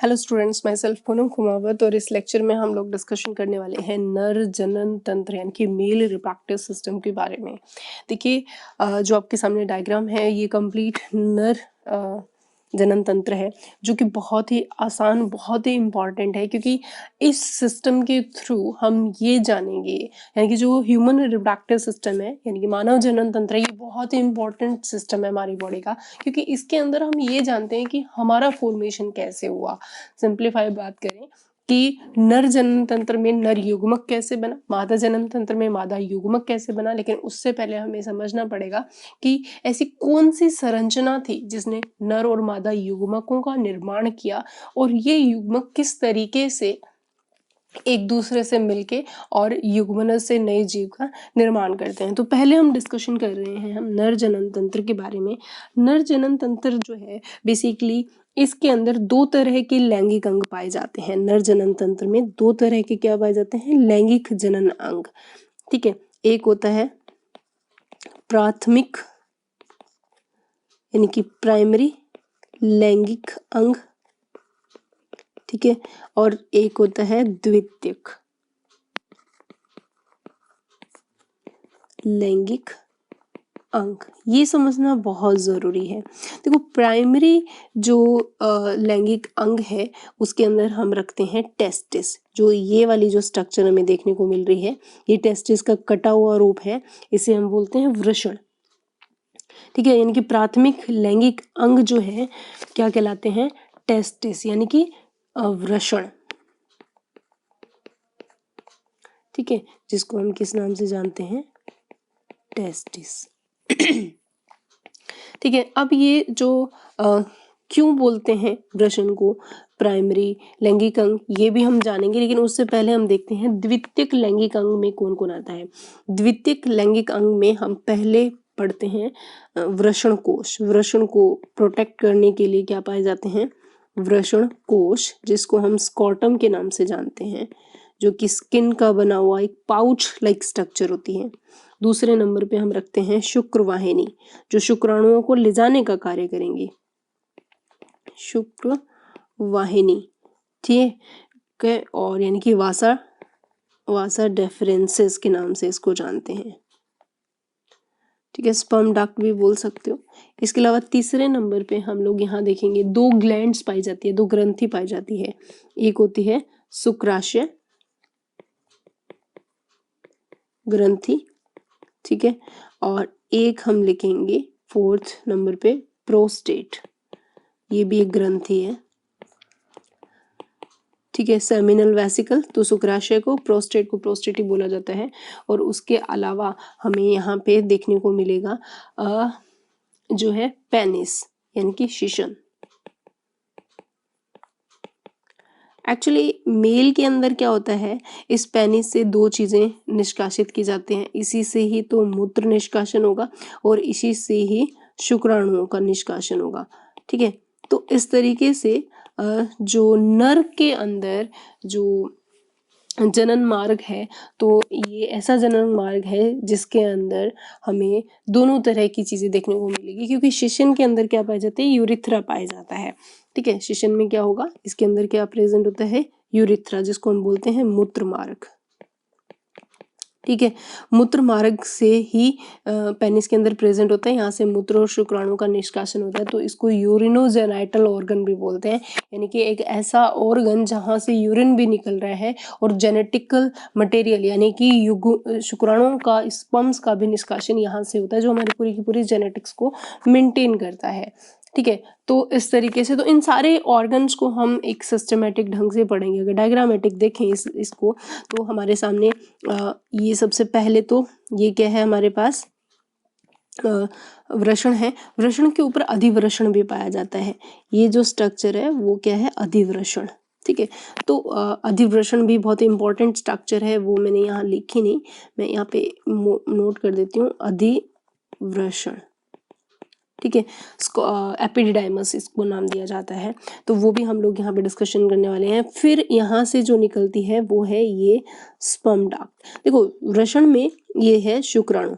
Hello students, my self Poonam Kumawat और इस lecture में हम लोग डिस्कशन करने वाले हैं नर जनन तंत्र यानी कि मेल रिप्रोडक्टिव सिस्टम के बारे में। देखिए, जो आपके सामने डायग्राम है ये कंप्लीट नर जनन तंत्र है, जो कि बहुत ही आसान, बहुत ही इम्पॉर्टेंट है, क्योंकि इस सिस्टम के थ्रू हम ये जानेंगे, यानी कि जो ह्यूमन रिप्रोडक्टिव सिस्टम है यानी कि मानव जनन तंत्र है, ये बहुत ही इम्पॉर्टेंट सिस्टम है हमारी बॉडी का, क्योंकि इसके अंदर हम ये जानते हैं कि हमारा फॉर्मेशन कैसे हुआ। सिंप्लीफाई बात करें कि नर जनन तंत्र में नर युग्मक कैसे बना, मादा जनन तंत्र में मादा युग्मक कैसे बना, लेकिन उससे पहले हमें समझना पड़ेगा कि ऐसी कौन सी संरचना थी जिसने नर और मादा युग्मकों का निर्माण किया और ये युग्मक किस तरीके से एक दूसरे से मिलके और युग्मन से नए जीव का निर्माण करते हैं। तो पहले हम डिस्कशन कर रहे हैं हम नर जनन तंत्र के बारे में। नर जनन तंत्र जो है बेसिकली इसके अंदर दो तरह के लैंगिक अंग पाए जाते हैं। नर जनन तंत्र में दो तरह के क्या पाए जाते हैं? लैंगिक जनन अंग। ठीक है, एक होता है प्राथमिक यानी कि प्राइमरी लैंगिक अंग, ठीक है, और एक होता है द्वितीयक लैंगिक अंग। ये समझना बहुत ज़रूरी है। देखो, प्राइमरी जो लैंगिक अंग है उसके अंदर हम रखते हैं टेस्टिस। जो ये वाली जो स्ट्रक्चर हमें देखने को मिल रही है, ये टेस्टिस का कटा हुआ रूप है, इसे हम बोलते हैं वृषण। ठीक है, यानी कि प्राथमिक लैंगिक अंग जो है क्या कहलाते हैं? टेस्टिस, यानी कि वृषण। ठीक है, जिसको हम किस नाम से जानते हैं? टेस्टिस। ठीक है, अब ये जो क्यों बोलते हैं वृषण को प्राइमरी लैंगिक अंग, ये भी हम जानेंगे, लेकिन उससे पहले हम देखते हैं द्वितीयक लैंगिक अंग में कौन कौन आता है। द्वितीयक लैंगिक अंग में हम पहले पढ़ते हैं वृषण कोश। वृषण को प्रोटेक्ट करने के लिए क्या पाए जाते हैं? वृषण कोश, जिसको हम स्कॉटम के नाम से जानते हैं, जो कि स्किन का बना हुआ एक पाउच लाइक स्ट्रक्चर होती है। दूसरे नंबर पे हम रखते हैं शुक्रवाहिनी, जो शुक्राणुओं को ले जाने का कार्य करेंगी। शुक्रवाहिनी, ठीक है, और यानी कि वासा डेफरेंसिस के नाम से इसको जानते हैं। ठीक है, स्पर्म डक्ट भी बोल सकते हो। इसके अलावा तीसरे नंबर पे हम लोग यहाँ देखेंगे दो ग्लैंड्स पाई जाती है, दो ग्रंथि पाई जाती है। एक होती है शुक्राशय ग्रंथि, ठीक है, और एक हम लिखेंगे फोर्थ नंबर पे प्रोस्टेट, ये भी एक ग्रंथि है। ठीक है, सेमिनल वेसिकल, तो शुक्राशय को, प्रोस्टेट को प्रोस्टेटी बोला जाता है। और उसके अलावा हमें यहाँ पे देखने को मिलेगा जो है पेनिस, यानी कि शिशन। एक्चुअली मेल के अंदर क्या होता है, इस पेनिस से दो चीजें निष्कासित की जाती हैं। इसी से ही तो मूत्र निष्कासन होगा और इसी से ही शुक्राणुओं का निष्कासन होगा। ठीक है, तो इस तरीके से जो नर के अंदर जो जनन मार्ग है, तो ये ऐसा जनन मार्ग है जिसके अंदर हमें दोनों तरह की चीजें देखने को मिलेगी, क्योंकि शिशन के अंदर क्या पाया जाता है? यूरिथ्रा पाया जाता है। ठीक है, शिशन में क्या होगा? इसके अंदर क्या प्रेजेंट होता है? यूरिथ्रा, जिसको हम बोलते हैं मूत्र मार्ग। ठीक है, मूत्र मार्ग से ही पेनिस के अंदर प्रेजेंट होता है, यहाँ से मूत्र और शुक्राणु का निष्कासन होता है, तो इसको यूरिनोजेनाइटल ऑर्गन भी बोलते हैं, यानी कि एक ऐसा ऑर्गन जहाँ से यूरिन भी निकल रहा है और जेनेटिकल मटेरियल यानी कि शुक्राणुओं का, स्पर्म्स का भी निष्कासन यहाँ से होता है, जो हमारी पूरी की पूरी जेनेटिक्स को मेंटेन करता है। ठीक है, तो इस तरीके से तो इन सारे ऑर्गन्स को हम एक सिस्टमेटिक ढंग से पढ़ेंगे। अगर डायग्रामेटिक देखें इसको, तो हमारे सामने ये सबसे पहले तो ये क्या है हमारे पास? वृषण है। वृषण के ऊपर अधिवृषण भी पाया जाता है। ये जो स्ट्रक्चर है वो क्या है? अधिवृषण। ठीक है, तो अधिवृषण भी बहुत इंपॉर्टेंट स्ट्रक्चर है, वो मैंने यहाँ लिखी नहीं, मैं यहाँ पे नोट कर देती हूँ, अधिवृषण। ठीक है, एपिडिडाइमस इसको नाम दिया जाता है, तो वो भी हम लोग यहाँ पे डिस्कशन करने वाले हैं। फिर यहाँ से जो निकलती है वो है ये स्पर्म डक्ट। देखो, वृषण में ये है शुक्राणु,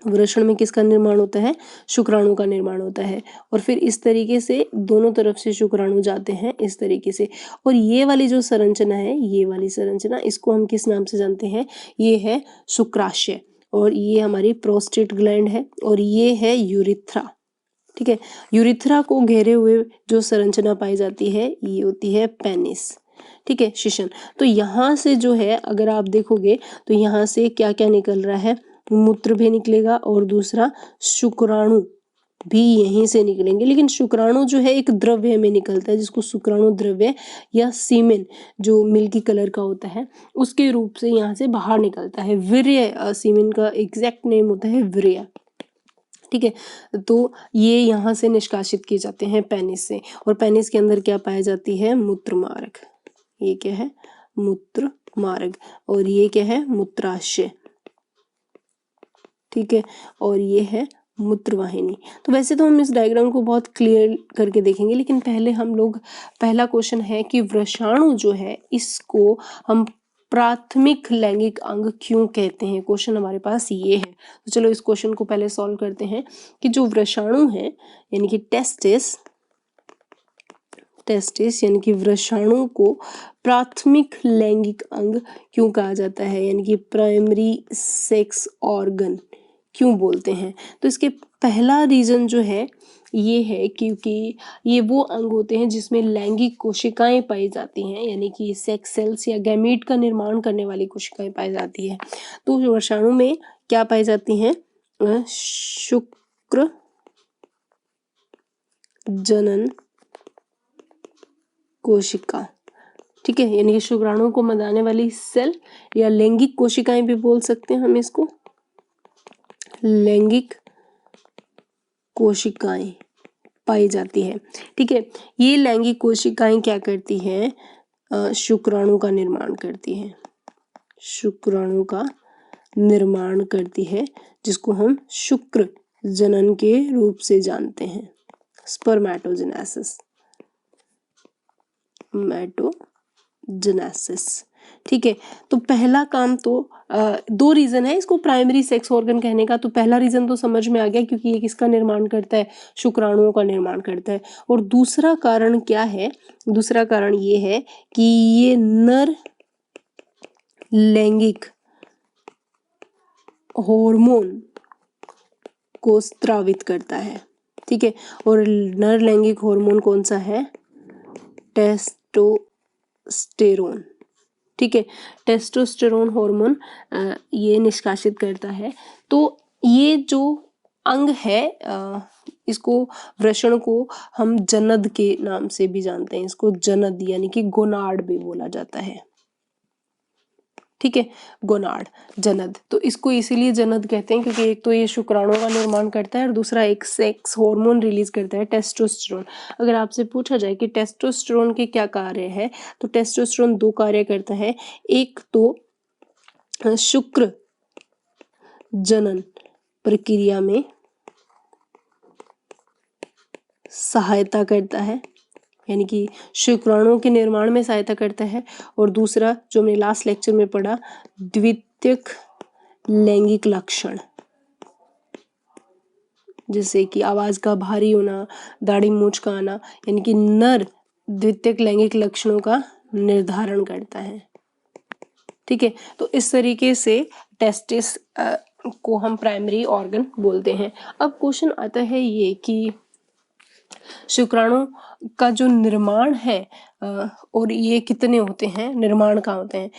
वृषण में किसका निर्माण होता है? शुक्राणु का निर्माण होता है। और फिर इस तरीके से दोनों तरफ से शुक्राणु जाते हैं इस तरीके से। और ये वाली जो संरचना है, ये वाली संरचना, इसको हम किस नाम से जानते हैं? ये है शुक्राशय। और ये हमारी प्रोस्टेट ग्लैंड है और ये है यूरिथ्रा। ठीक है, यूरिथ्रा को घेरे हुए जो संरचना पाई जाती है ये होती है पेनिस। ठीक है, शिशन। तो यहाँ से जो है अगर आप देखोगे तो यहाँ से क्या क्या निकल रहा है? मूत्र भी निकलेगा और दूसरा शुक्राणु भी यहीं से निकलेंगे। लेकिन शुक्राणु जो है एक द्रव्य में निकलता है जिसको शुक्राणु द्रव्य या सीमेन जो मिल्की कलर का होता है उसके रूप से यहाँ से बाहर निकलता है। वीर्य, सीमेन का एग्जैक्ट नेम होता है वीर्य। ठीक है, तो ये यहाँ से निष्कासित किए जाते हैं पेनिस से। और पेनिस के अंदर क्या पाई जाती है? मूत्र मार्ग। ये क्या है? मूत्र मार्ग। और ये क्या है? मूत्राशय। ठीक है, और ये है मूत्रवाहिनी। तो वैसे तो हम इस डायग्राम को बहुत क्लियर करके देखेंगे, लेकिन पहले हम लोग, पहला क्वेश्चन है कि वृषाणु जो है इसको हम प्राथमिक लैंगिक अंग क्यों कहते हैं? क्वेश्चन हमारे पास ये है। तो चलो इस क्वेश्चन को पहले सॉल्व करते हैं कि जो वृषाणु है यानी कि टेस्टिस यानी कि वृषाणु को प्राथमिक लैंगिक अंग क्यों कहा जाता है, यानी कि प्राइमरी सेक्स ऑर्गन क्यों बोलते हैं? तो इसके पहला रीजन जो है ये है क्योंकि ये वो अंग होते हैं जिसमें लैंगिक कोशिकाएं पाई जाती हैं, यानी कि सेक्स सेल्स या गैमीट का निर्माण करने वाली कोशिकाएं पाई जाती है। तो वृषाणु में क्या पाई जाती हैं? शुक्र जनन कोशिका। ठीक है, यानी कि शुक्राणु को मदाने वाली सेल या लैंगिक कोशिकाएं भी बोल सकते हैं हम इसको। लैंगिक कोशिकाएं पाई जाती है। ठीक है, ये लैंगिक कोशिकाएं क्या करती हैं? शुक्राणु का निर्माण करती हैं। शुक्राणु का निर्माण करती है जिसको हम शुक्र जनन के रूप से जानते हैं, स्पर्मेटोजेनेसिस। ठीक है, तो पहला काम तो दो रीजन है इसको प्राइमरी सेक्स ऑर्गन कहने का। तो पहला रीजन तो समझ में आ गया क्योंकि ये किसका निर्माण करता है? शुक्राणुओं का निर्माण करता है। और दूसरा कारण क्या है? दूसरा कारण ये है कि ये नर लैंगिक हार्मोन को स्रावित करता है। ठीक है, और नर लैंगिक हार्मोन कौन सा है? टेस्टोस्टेरोन। ठीक है, टेस्टोस्टेरोन हार्मोन ये निष्कासित करता है। तो ये जो अंग है इसको, वृषण को हम जनद के नाम से भी जानते हैं। इसको जनद यानी कि गोनाड भी बोला जाता है। ठीक है, गोनाड, जनद। तो इसको इसीलिए जनद कहते हैं क्योंकि एक तो ये शुक्राणुओं का निर्माण करता है और दूसरा एक सेक्स हार्मोन रिलीज करता है, टेस्टोस्टेरोन। अगर आपसे पूछा जाए कि टेस्टोस्टेरोन के क्या कार्य है, तो टेस्टोस्टेरोन दो कार्य करता है। एक तो शुक्र जनन प्रक्रिया में सहायता करता है, यानी कि शुक्राणुओं के निर्माण में सहायता करता है। और दूसरा जो हमने लास्ट लेक्चर में पढ़ा, द्वितीयक लैंगिक लक्षण, जैसे कि आवाज का भारी होना, दाढ़ी मूंछ का आना, यानी कि नर द्वितीयक लैंगिक लक्षणों का निर्धारण करता है। ठीक है, तो इस तरीके से टेस्टिस को हम प्राइमरी ऑर्गन बोलते हैं। अब क्वेश्चन आता है ये कि शुक्राणु का जो निर्माण है और ये कितने होते हैं, निर्माण कहाँ होते हैं?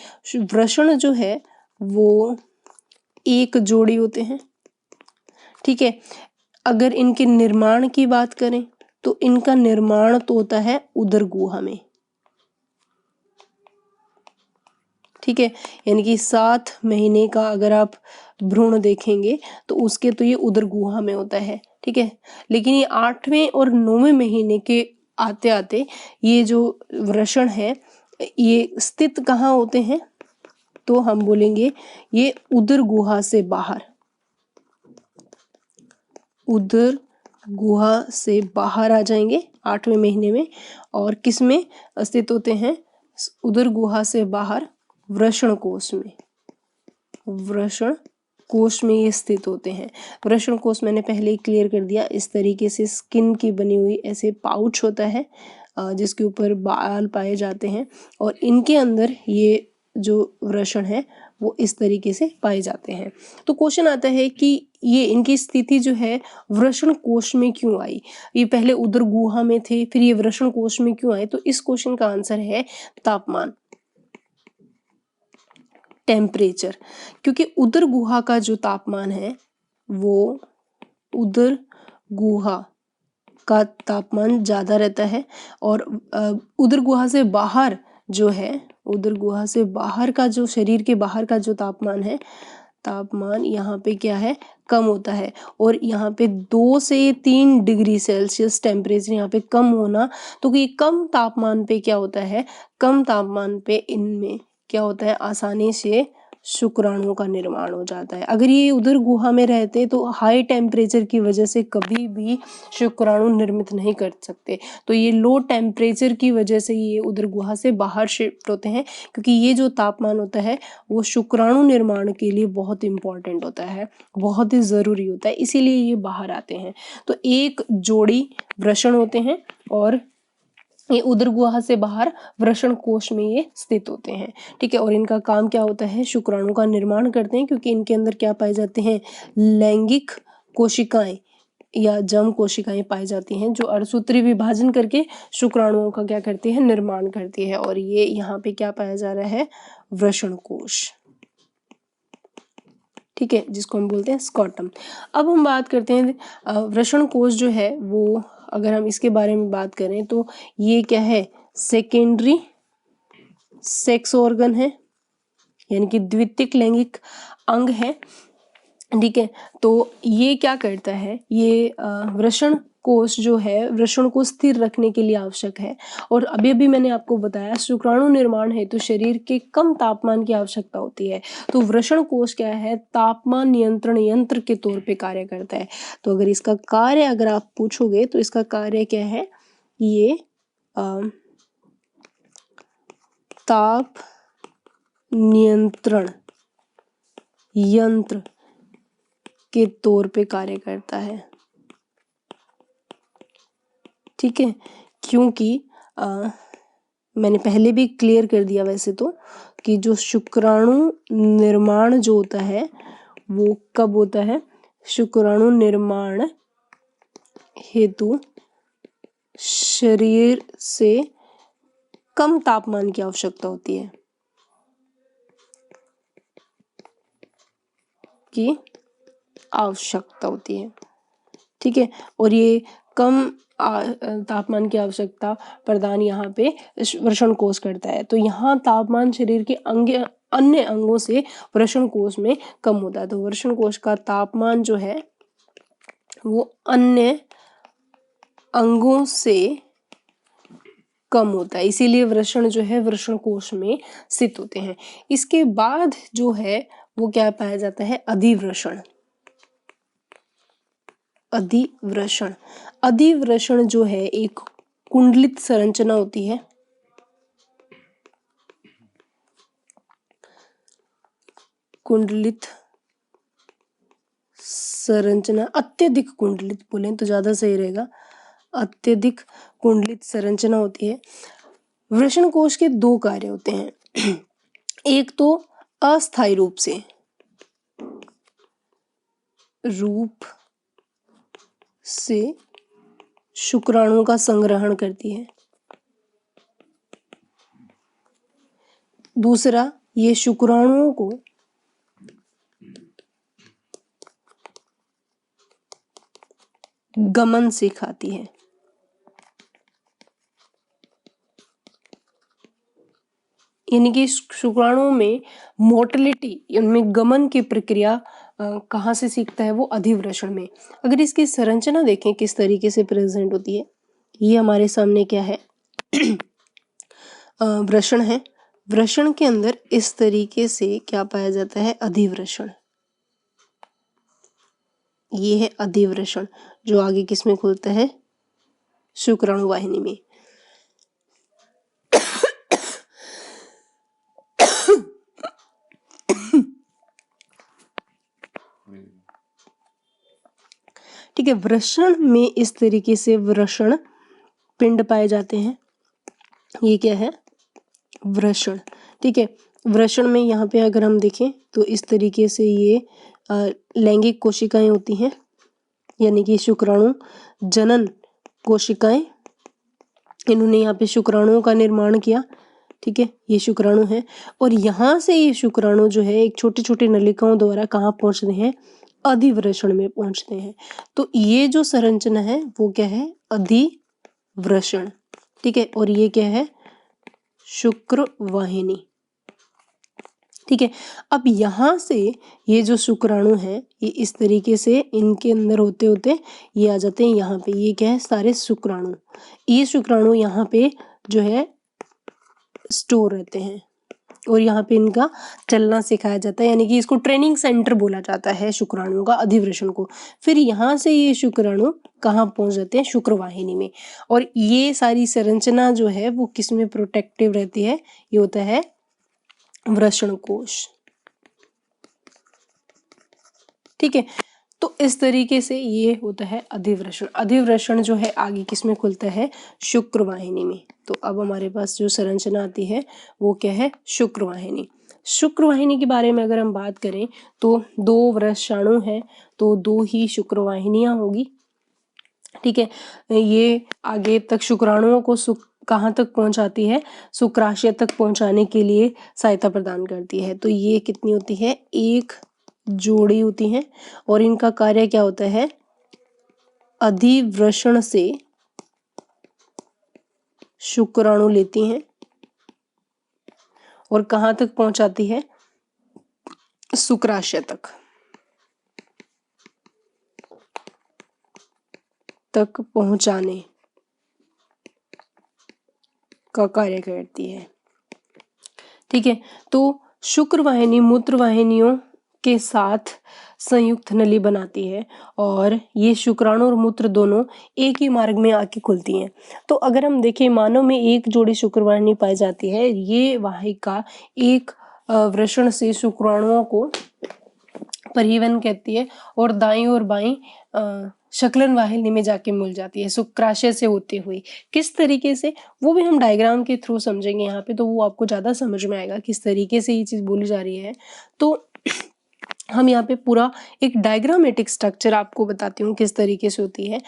वृषण जो है वो एक जोड़ी होते हैं। ठीक है, अगर इनके निर्माण की बात करें तो इनका निर्माण तो होता है उदर गुहा में। ठीक है, यानी कि 7 महीने का अगर आप भ्रूण देखेंगे तो उसके तो ये उदर गुहा में होता है। ठीक है, लेकिन ये 8वें और 9वें महीने के आते आते ये जो वृषण है ये स्थित कहाँ होते हैं? तो हम बोलेंगे ये उदर गुहा से बाहर, उदर गुहा से बाहर आ जाएंगे 8वें महीने में। और किस में स्थित होते हैं? उदर गुहा से बाहर वृषण कोश में, वृषण कोश में ये स्थित होते हैं। वृषण कोश मैंने पहले ही क्लियर कर दिया, इस तरीके से स्किन की बनी हुई ऐसे पाउच होता है जिसके ऊपर बाल पाए जाते हैं और इनके अंदर ये जो वृषण है वो इस तरीके से पाए जाते हैं। तो क्वेश्चन आता है कि ये इनकी स्थिति जो है वृषण कोश में क्यों आई? ये पहले उदर गुहा में थे, फिर ये वृषण कोश में क्यों आए? तो इस क्वेश्चन का आंसर है तापमान, टेम्परेचर। क्योंकि उदर गुहा का जो तापमान है वो उदर गुहा का तापमान ज़्यादा रहता है और उदर गुहा से बाहर जो है, उदर गुहा से बाहर का जो शरीर के बाहर का जो तापमान है, तापमान यहाँ पे क्या है, कम होता है। और यहाँ पे 2 से 3 डिग्री सेल्सियस टेम्परेचर यहाँ पे कम होना, तो ये कम तापमान पे क्या होता है, कम तापमान पे इनमें क्या होता है, आसानी से शुक्राणुओं का निर्माण हो जाता है। अगर ये उधर गुहा में रहते तो हाई टेम्परेचर की वजह से कभी भी शुक्राणु निर्मित नहीं कर सकते। तो ये लो टेम्परेचर की वजह से ये उधर गुहा से बाहर शिफ्ट होते हैं, क्योंकि ये जो तापमान होता है वो शुक्राणु निर्माण के लिए बहुत इंपॉर्टेंट होता है, बहुत ही ज़रूरी होता है, इसीलिए ये बाहर आते हैं। तो एक जोड़ी वृषण होते हैं और ये उदर गुहा से बाहर वृषण कोश में ये स्थित होते हैं, ठीक है। और इनका काम क्या होता है, शुक्राणु का निर्माण करते हैं, क्योंकि इनके अंदर क्या पाए जाते हैं, लैंगिक कोशिकाएं या जम कोशिकाएं पाई जाती हैं, जो अणुसूत्री विभाजन करके शुक्राणुओं का क्या करती है, निर्माण करती है। और ये यहाँ पे क्या पाया जा रहा है, वृषण कोश, ठीक है, जिसको हम बोलते हैं स्कॉटम। अब हम बात करते हैं वृषण कोश जो है वो, अगर हम इसके बारे में बात करें तो ये क्या है, सेकेंडरी सेक्स ऑर्गन है, यानी कि द्वितीयक लैंगिक अंग है, ठीक है। तो ये क्या करता है, ये वृषण कोश जो है वृषण को स्थिर रखने के लिए आवश्यक है। और अभी अभी मैंने आपको बताया शुक्राणु निर्माण है तो शरीर के कम तापमान की आवश्यकता होती है, तो वृषण कोश क्या है, तापमान नियंत्रण यंत्र के तौर पे कार्य करता है। तो अगर इसका कार्य अगर आप पूछोगे तो इसका कार्य क्या है, ये ताप नियंत्रण यंत्र के तौर पे कार्य करता है, ठीक है। क्योंकि मैंने पहले भी क्लियर कर दिया वैसे तो, कि जो शुक्राणु निर्माण जो होता है वो कब होता है, शुक्राणु निर्माण हेतु शरीर से कम तापमान की आवश्यकता होती है, ठीक है। और ये कम तापमान की आवश्यकता प्रदान यहाँ पे वृषण कोश करता है। तो यहाँ तापमान शरीर के अन्य अंगों से वृषण कोश में कम होता है। तो वृषण कोश का तापमान जो है वो अन्य अंगों से कम होता है, इसीलिए वृषण जो है वृषण कोश में स्थित होते हैं। इसके बाद जो है वो क्या पाया जाता है, अधिवृषण। अधिवृषण, अधिवृषण जो है एक कुंडलित संरचना होती है, कुंडलित संरचना, अत्यधिक कुंडलित बोलें तो ज्यादा सही रहेगा, अत्यधिक कुंडलित संरचना होती है। वृषण कोश के 2 कार्य होते हैं, एक तो अस्थायी रूप से शुक्राणुओं का संग्रहण करती है, दूसरा ये शुक्राणुओं को गमन सिखाती है, यानी कि शुक्राणुओं में मोटिलिटी, उनमें गमन की प्रक्रिया कहाँ से सीखता है, वो अधिवृषण में। अगर इसकी संरचना देखें किस तरीके से प्रेजेंट होती है, ये हमारे सामने क्या है, वृषण है, वृषण के अंदर इस तरीके से क्या पाया जाता है, अधिवृषण। ये है अधिवृषण जो आगे किसमें खुलता है, शुक्राणु वाहिनी में। ठीक है। वृषण में इस तरीके से वृषण पिंड पाए जाते हैं, ये क्या है, वृषण। ठीक है, वृषण में यहाँ पे अगर हम देखें तो इस तरीके से ये लैंगिक कोशिकाएं होती हैं, यानी कि शुक्राणु जनन कोशिकाएं, इन्होंने यहाँ पे शुक्राणुओं का निर्माण किया। ठीक है, ये शुक्राणु है और यहाँ से ये शुक्राणु जो है एक छोटे छोटे नलिकाओं द्वारा कहाँ पहुंचते हैं, अधिवृषण में पहुंचते हैं। तो ये जो संरचना है वो क्या है, अधिवृषण। ठीक है, और ये क्या है, शुक्रवाहिनी। ठीक है, अब यहाँ से ये जो शुक्राणु है ये इस तरीके से इनके अंदर होते होते ये आ जाते हैं यहाँ पे, ये क्या है, सारे शुक्राणु। ये शुक्राणु यहाँ पे जो है स्टोर रहते हैं और यहाँ पे इनका चलना सिखाया जाता है, यानी कि इसको ट्रेनिंग सेंटर बोला जाता है शुक्राणुओं का, अधिवृषण को। फिर यहाँ से ये शुक्राणु कहाँ पहुंच जाते हैं, शुक्रवाहिनी में। और ये सारी संरचना जो है वो किसमें प्रोटेक्टिव रहती है, ये होता है वृषण कोश। ठीक है, तो इस तरीके से ये होता है अधिवृषण। अधिवृषण जो है आगे किसमें खुलता है, शुक्रवाहिनी में। तो अब हमारे पास जो संरचना आती है वो क्या है, शुक्रवाहिनी। शुक्रवाहिनी के बारे में अगर हम बात करें तो दो वृषणाणु हैं तो दो ही शुक्रवाहिनियां होगी। ठीक है, ये आगे तक शुक्राणुओं को कहाँ तक पहुंचाती है, शुक्राशय तक पहुंचाने के लिए सहायता प्रदान करती है। तो ये कितनी होती है, एक जोड़ी होती हैं और इनका कार्य क्या होता है, अधिवृषण से शुक्राणु लेती हैं और कहाँ तक पहुंचाती है, शुक्राशय तक पहुंचाने का कार्य करती है। ठीक है, तो शुक्रवाहिनी मूत्रवाहिनियों के साथ संयुक्त नली बनाती है और ये शुक्राणु और मूत्र दोनों एक ही मार्ग में आके खुलती हैं। तो अगर हम देखें मानव में एक जोड़ी शुक्रवाहिनी पाई जाती है, ये वाहिका एक वृषण से शुक्राणुओं को परिवहन कहती है और दाईं और बाईं शकलन वाहिनी में जाके मिल जाती है शुक्राशय से होते हुए। किस तरीके से, वो भी हम डायग्राम के थ्रू समझेंगे यहाँ पे, तो वो आपको ज्यादा समझ में आएगा किस तरीके से ये चीज बोली जा रही है। तो हम यहाँ पे पूरा एक डायग्रामेटिक स्ट्रक्चर आपको बताती हूँ किस तरीके से होती है।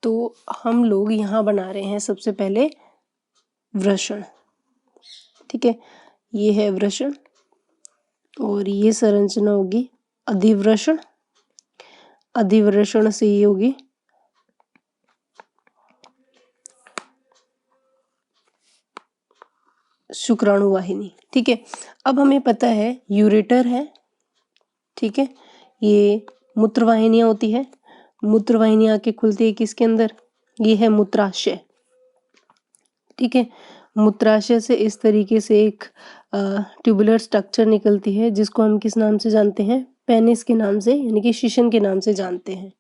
तो हम लोग यहाँ बना रहे हैं सबसे पहले वृषण। ठीक है, ये है वृषण और ये संरचना होगी अधिवृषण। अधिवृषण से ये होगी शुक्राणु वाहिनी। ठीक है, अब हमें पता है यूरेटर है। ठीक है, ये मूत्रवाहिनियां होती है, मूत्रवाहिनियां आके खुलती है किसके अंदर, ये है मूत्राशय। ठीक है, मूत्राशय से इस तरीके से एक ट्यूबुलर स्ट्रक्चर निकलती है जिसको हम किस नाम से जानते हैं, पेनिस के नाम से, यानी कि शिशन के नाम से जानते हैं।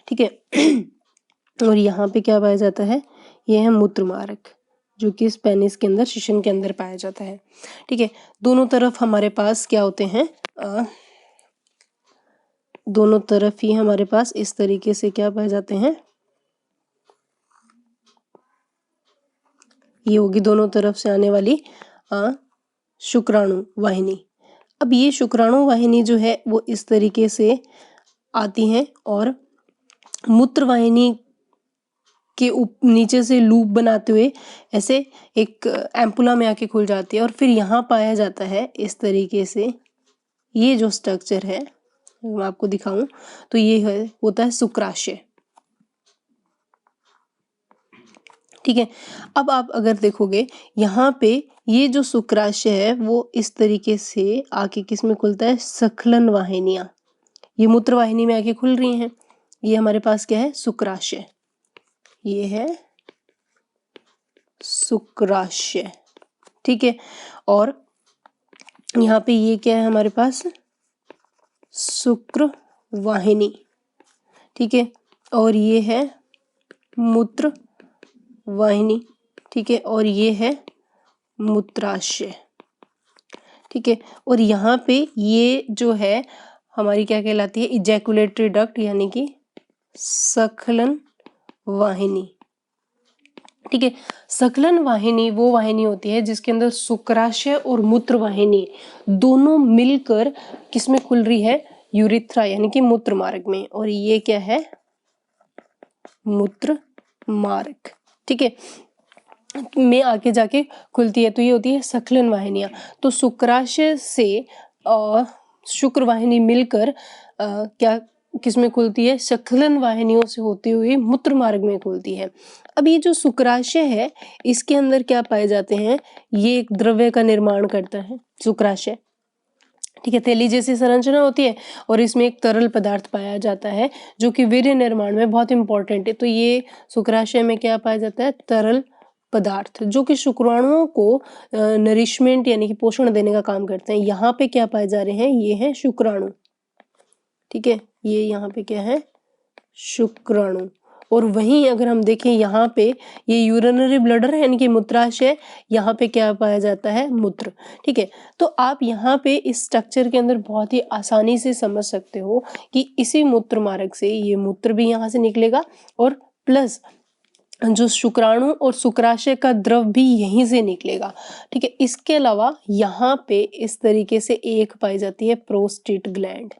ठीक है, और यहाँ पे क्या पाया जाता है, ये है मूत्र मार्ग जो कि इस पेनिस के अंदर, शिशन के अंदर पाया जाता है। ठीक है, दोनों तरफ हमारे पास क्या होते हैं, दोनों तरफ ही हमारे पास इस तरीके से क्या पाए जाते हैं, ये होगी दोनों तरफ से आने वाली शुक्राणु वाहिनी। अब ये शुक्राणु वाहिनी जो है वो इस तरीके से आती हैं और मूत्र वाहिनी के नीचे से लूप बनाते हुए ऐसे एक एम्पुला में आके खुल जाती है और फिर यहाँ पाया जाता है इस तरीके से, ये जो स्ट्रक्चर है मैं आपको दिखाऊं तो ये है, होता है शुक्राशय। ठीक है, अब आप अगर देखोगे यहाँ पे ये जो शुक्राशय है वो इस तरीके से आके किस में खुलता है, स्खलन वाहिनियां, ये मूत्र वाहिनी में आके खुल रही हैं। ये हमारे पास क्या है, शुक्राशय, ये है शुक्राशय। ठीक है, और यहाँ पे ये क्या है हमारे पास, शुक्र वाहिनी। ठीक है, और ये है मूत्र वाहिनी। ठीक है, और ये है मूत्राशय। ठीक है, और यहाँ पे ये जो है हमारी क्या कहलाती है, इजैकुलेटरी डक्ट, यानी कि स्खलन वाहिनी। ठीक है, स्खलन वाहिनी वो वाहिनी होती है जिसके अंदर शुक्राशय और मूत्र वाहिनी दोनों मिलकर किसमें खुल रही है, यूरिथ्रा यानी कि मूत्र मार्ग में, और ये क्या है, मूत्र मार्ग। ठीक है, में आके जाके खुलती है, तो ये होती है स्खलन वाहिनियां। तो शुक्राशय से शुक्र वाहिनी मिलकर क्या किसमें खुलती है, स्खलन वाहिनियों से होती हुई मूत्र मार्ग में खुलती है। अब ये जो शुक्राशय है इसके अंदर क्या पाए जाते हैं, ये एक द्रव्य का निर्माण करता है शुक्राशय। ठीक है, थैली जैसी संरचना होती है और इसमें एक तरल पदार्थ पाया जाता है जो कि वीर्य निर्माण में बहुत इंपॉर्टेंट है। तो ये शुक्राशय में क्या पाया जाता है, तरल पदार्थ, जो कि शुक्राणुओं को नरिशमेंट यानी कि पोषण देने का काम करते हैं। यहाँ पे क्या पाए जा रहे हैं, ये है शुक्राणु। ठीक है, ये यहाँ पे क्या है, शुक्राणु। और वहीं अगर हम देखें यहाँ पे ये यूरिनरी ब्लडर है यानी कि मूत्राशय, यहाँ पे क्या पाया जाता है, मूत्र। ठीक है, तो आप यहाँ पे इस स्ट्रक्चर के अंदर बहुत ही आसानी से समझ सकते हो कि इसी मूत्र मार्ग से ये मूत्र भी यहाँ से निकलेगा और प्लस जो शुक्राणु और शुक्राशय का द्रव भी यहीं से निकलेगा। ठीक है, इसके अलावा यहाँ पे इस तरीके से एक पाई जाती है प्रोस्टेट ग्लैंड,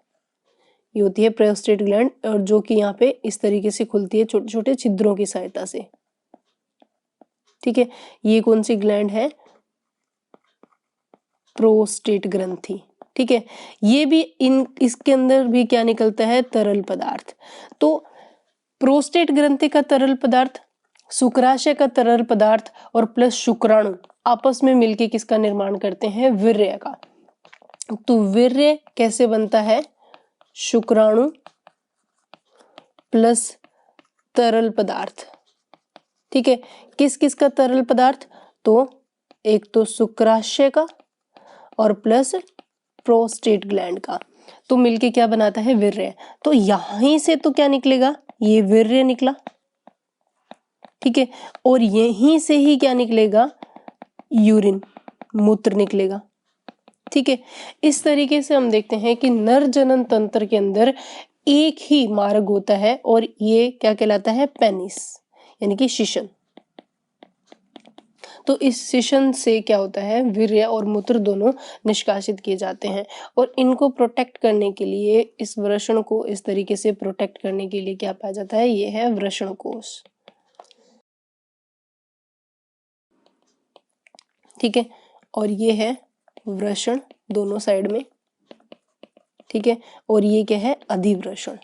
ये होती है प्रोस्टेट ग्लैंड, और जो कि यहाँ पे इस तरीके से खुलती है छोटे छोटे छिद्रों की सहायता से। ठीक है, ये कौन सी ग्लैंड है, प्रोस्टेट ग्रंथि। ठीक है, ये भी इसके अंदर भी क्या निकलता है, तरल पदार्थ। तो प्रोस्टेट ग्रंथि का तरल पदार्थ, शुक्राशय का तरल पदार्थ और प्लस शुक्राणु आपस में मिलके किसका निर्माण करते हैं, वीर्य का। तो वीर्य कैसे बनता है, शुक्राणु प्लस तरल पदार्थ। ठीक है, किस किस का तरल पदार्थ, तो एक तो शुक्राशय का और प्लस प्रोस्टेट ग्लैंड का, तो मिलके क्या बनाता है, वीर्य। तो यहीं से तो क्या निकलेगा, ये वीर्य निकला। ठीक है, और यहीं से ही क्या निकलेगा, यूरिन, मूत्र निकलेगा। ठीक है, इस तरीके से हम देखते हैं कि नर जनन तंत्र के अंदर एक ही मार्ग होता है और ये क्या कहलाता है, पेनिस यानी कि शिशन। तो इस शिशन से क्या होता है, वीर्य और मूत्र दोनों निष्कासित किए जाते हैं। और इनको प्रोटेक्ट करने के लिए, इस वृषण को इस तरीके से प्रोटेक्ट करने के लिए क्या पाया जाता है, ये है वृषण कोश। ठीक है, और ये है वृषण दोनों साइड में। ठीक है, और ये क्या है, अधिवृषण।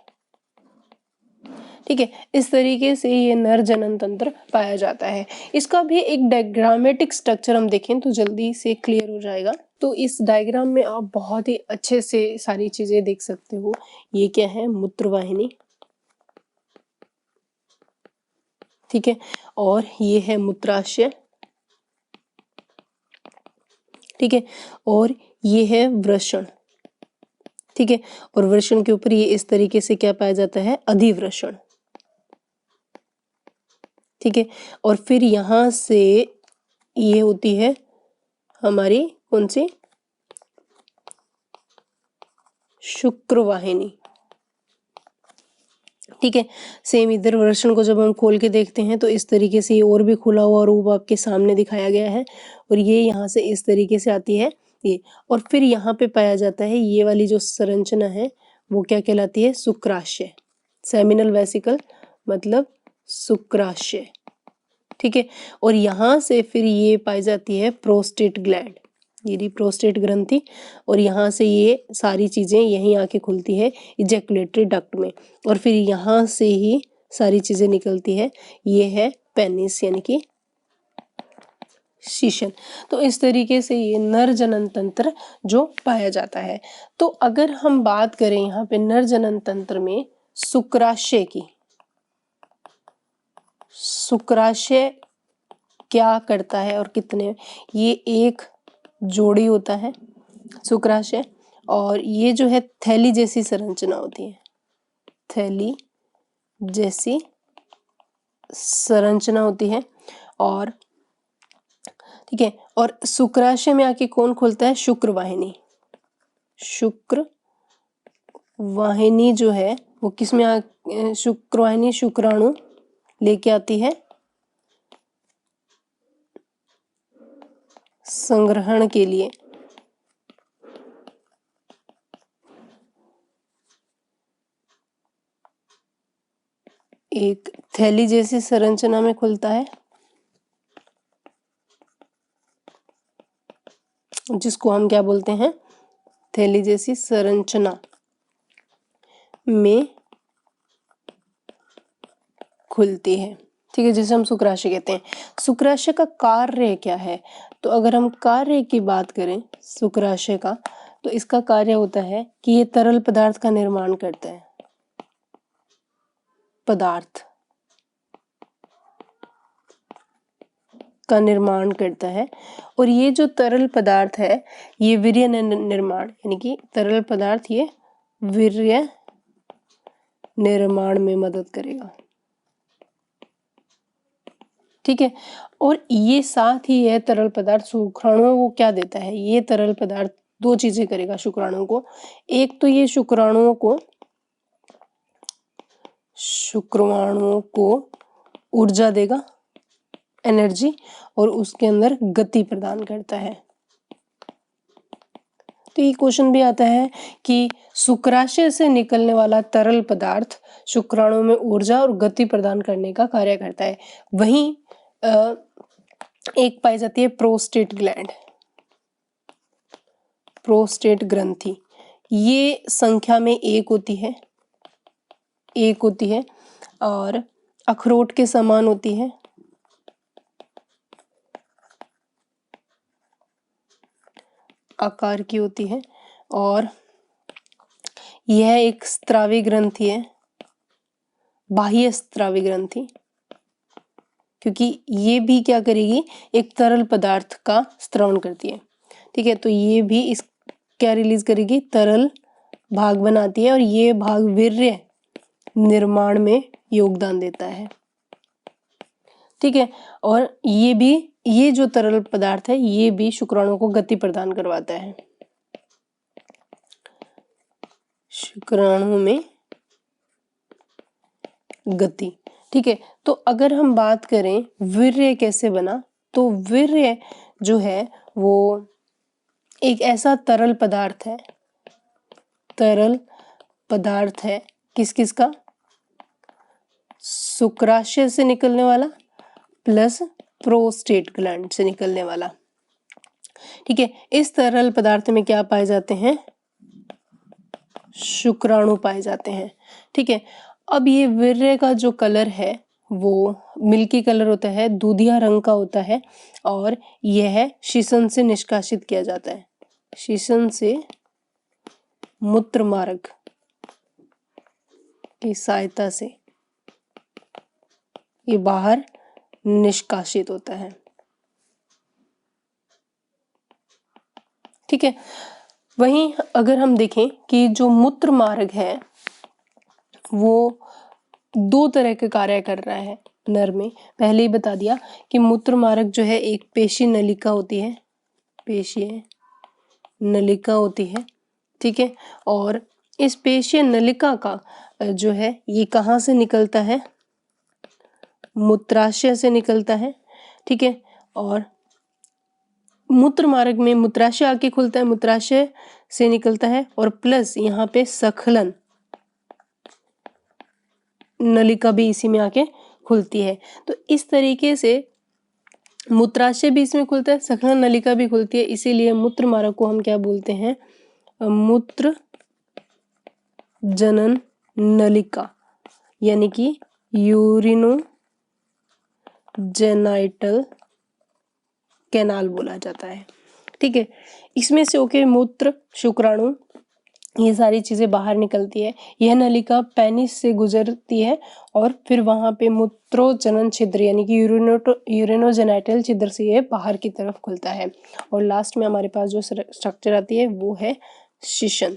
ठीक है, इस तरीके से ये नर जनन तंत्र पाया जाता है। इसका भी एक डायग्रामेटिक स्ट्रक्चर हम देखें तो जल्दी से क्लियर हो जाएगा। तो इस डायग्राम में आप बहुत ही अच्छे से सारी चीजें देख सकते हो। ये क्या है, मूत्रवाहिनी। ठीक है, और ये है मूत्राशय। ठीक है, और ये है वृषण। ठीक है, और वृषण के ऊपर ये इस तरीके से क्या पाया जाता है, अधिवृषण। ठीक है, और फिर यहां से ये होती है हमारी कौन सी, शुक्रवाहिनी। ठीक है, सेम इधर वृषण को जब हम खोल के देखते हैं तो इस तरीके से ये और भी खुला हुआ रूप आपके सामने दिखाया गया है, और ये यहाँ से इस तरीके से आती है ये, और फिर यहाँ पे पाया जाता है ये वाली जो संरचना है वो क्या कहलाती है, शुक्राशय। सेमिनल वेसिकल मतलब शुक्राशय। ठीक है, और यहाँ से फिर ये पाई जाती है प्रोस्टेट ग्लैंड, ये रही प्रोस्टेट ग्रंथि, और यहाँ से ये सारी चीजें यहीं आके खुलती है इजैकुलेटरी डक्ट में, और फिर यहाँ से ही सारी चीजें निकलती है, ये है पेनिस यानी कि शीशन। तो इस तरीके से ये नर जनन तंत्र जो पाया जाता है। तो अगर हम बात करें यहाँ पे नर जनन तंत्र में शुक्राशय की, शुक्राशय क्या करता है और कितने, ये एक जोड़ी होता है शुक्राशय, और ये जो है थैली जैसी संरचना होती है, थैली जैसी संरचना होती है। और ठीक है, और शुक्राशय में आके कौन खुलता है, शुक्रवाहिनी। शुक्रवाहिनी जो है वो किस में शुक्रवाहिनी शुक्राणु लेके आती है संग्रहण के लिए। एक थैली जैसी संरचना में खुलता है जिसको हम क्या बोलते हैं, थैली जैसी संरचना में खुलती है। ठीक है, जिसे हम शुक्राशय कहते हैं। शुक्राशय का कार्य क्या है, तो अगर हम कार्य की बात करें शुक्राशय का, तो इसका कार्य होता है कि ये तरल पदार्थ का निर्माण करता है, पदार्थ का निर्माण करता है। और ये जो तरल पदार्थ है ये वीर्य निर्माण, यानी कि तरल पदार्थ ये वीर्य निर्माण में मदद करेगा। ठीक है, और ये साथ ही यह तरल पदार्थ शुक्राणुओं को क्या देता है, ये तरल पदार्थ दो चीजें करेगा शुक्राणुओं को। एक तो ये शुक्राणुओं को ऊर्जा देगा, एनर्जी, और उसके अंदर गति प्रदान करता है। तो ये क्वेश्चन भी आता है कि शुक्राशय से निकलने वाला तरल पदार्थ शुक्राणुओं में ऊर्जा और गति प्रदान करने का कार्य करता है। वहीं एक पाई जाती है प्रोस्टेट ग्लैंड, प्रोस्टेट ग्रंथि। ये संख्या में एक होती है और अखरोट के समान होती है, आकार की होती है, और यह एक स्त्रावी ग्रंथि है, बाह्य स्त्रावी ग्रंथि, क्योंकि ये भी क्या करेगी, एक तरल पदार्थ का स्त्रवण करती है। ठीक है, तो ये भी इस क्या रिलीज करेगी, तरल भाग बनाती है, और ये भाग वीर्य निर्माण में योगदान देता है। ठीक है, और ये जो तरल पदार्थ है ये भी शुक्राणुओं को गति प्रदान करवाता है, शुक्राणुओं में गति। ठीक है, तो अगर हम बात करें वीर्य कैसे बना, तो वीर्य जो है वो एक ऐसा तरल पदार्थ है किस किस का, शुक्राशय से निकलने वाला प्लस प्रोस्टेट ग्लैंड से निकलने वाला। ठीक है, इस तरल पदार्थ में क्या पाए जाते हैं, शुक्राणु पाए जाते हैं। ठीक है, अब ये वीर्य का जो कलर है वो मिल्की कलर होता है, दूधिया रंग का होता है, और यह शीशन से निष्कासित किया जाता है, शीशन से मूत्र मार्ग की सहायता से ये बाहर निष्कासित होता है। ठीक है, वहीं अगर हम देखें कि जो मूत्र मार्ग है वो दो तरह के कार्य कर रहा है नर में। पहले ही बता दिया कि मूत्र मार्ग जो है एक पेशी नलिका होती है, पेशीय नलिका होती है। ठीक है, और इस पेशीय नलिका का जो है ये कहाँ से निकलता है, मूत्राशय से निकलता है। ठीक है, और मूत्र मार्ग में मूत्राशय आके खुलता है, मूत्राशय से निकलता है, और प्लस यहाँ पे सखलन नलिका भी इसी में आके खुलती है। तो इस तरीके से मूत्राशय भी इसमें खुलता है, सखलन नलिका भी खुलती है, इसीलिए मूत्र मार्ग को हम क्या बोलते हैं, मूत्र जनन नलिका, यानी कि यूरिनोजेनाइटल कैनाल बोला जाता है। ठीक है, इसमें से होके मूत्र, शुक्राणु, ये सारी चीजें बाहर निकलती है। यह नलिका पेनिस से गुजरती है और फिर वहां पे मूत्रोजनन छिद्र यानी कि यूरिनोजेनाइटल छिद्र से ये बाहर की तरफ खुलता है, और लास्ट में हमारे पास जो स्ट्रक्चर आती है वो है शीशन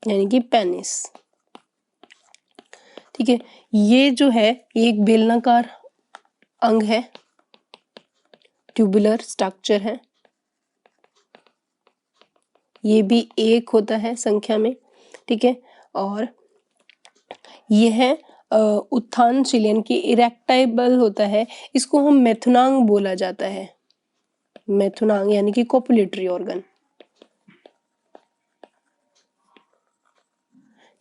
यानी कि पेनिस। ठीक है, ये जो है एक बेलनाकार अंग है, ट्यूबुलर स्ट्रक्चर है, ये भी एक होता है संख्या में। ठीक है, और यह उत्थानशील यानी कि इरेक्टाइबल होता है, इसको हम मेथुनांग बोला जाता है। मेथुनांग यानी कि कोपुलेटरी ऑर्गन,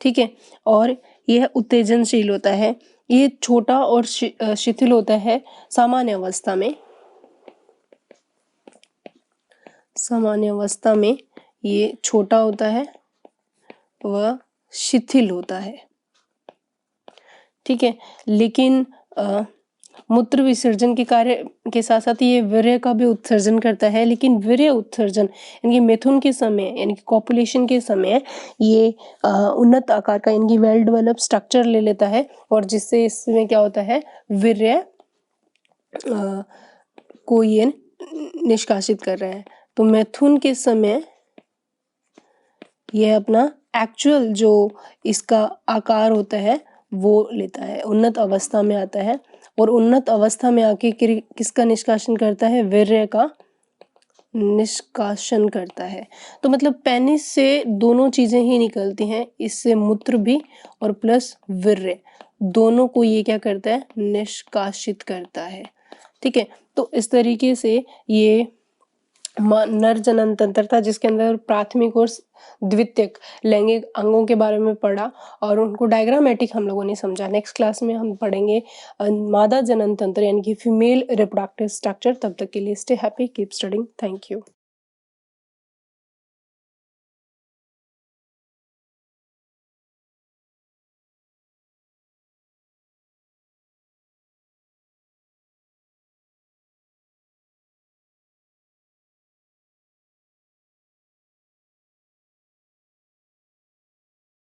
ठीक है। और यह उत्तेजनशील होता है, ये छोटा और शिथिल होता है सामान्य अवस्था में। सामान्य अवस्था में ये छोटा होता है व शिथिल होता है, ठीक है। लेकिन मूत्र विसर्जन के कार्य के साथ साथ ये वीर्य का भी उत्सर्जन करता है, लेकिन वीर्य उत्सर्जन यानी मिथुन के समय यानी कि कॉपुलेशन के समय ये उन्नत आकार का यानी वेल डेवलप स्ट्रक्चर ले लेता है, और जिससे इसमें क्या होता है, वीर्य को ये निष्कासित कर रहा है। तो मैथुन के समय यह अपना एक्चुअल जो इसका आकार होता है वो लेता है, उन्नत अवस्था में आता है, और उन्नत अवस्था में आके किसका निष्कासन करता है, वीर्य का निष्कासन करता है। तो मतलब पेनिस से दोनों चीजें ही निकलती हैं, इससे मूत्र भी और प्लस वीर्य दोनों को ये क्या करता है, निष्कासित करता है, ठीक है। तो इस तरीके से ये नर जनन तंत्र था, जिसके अंदर प्राथमिक और द्वितीयक लैंगिक अंगों के बारे में पढ़ा और उनको डायग्रामेटिक हम लोगों ने समझा। नेक्स्ट क्लास में हम पढ़ेंगे मादा जनन तंत्र यानी कि फीमेल रिप्रोडक्टिव स्ट्रक्चर। तब तक के लिए stay happy, keep studying, thank you.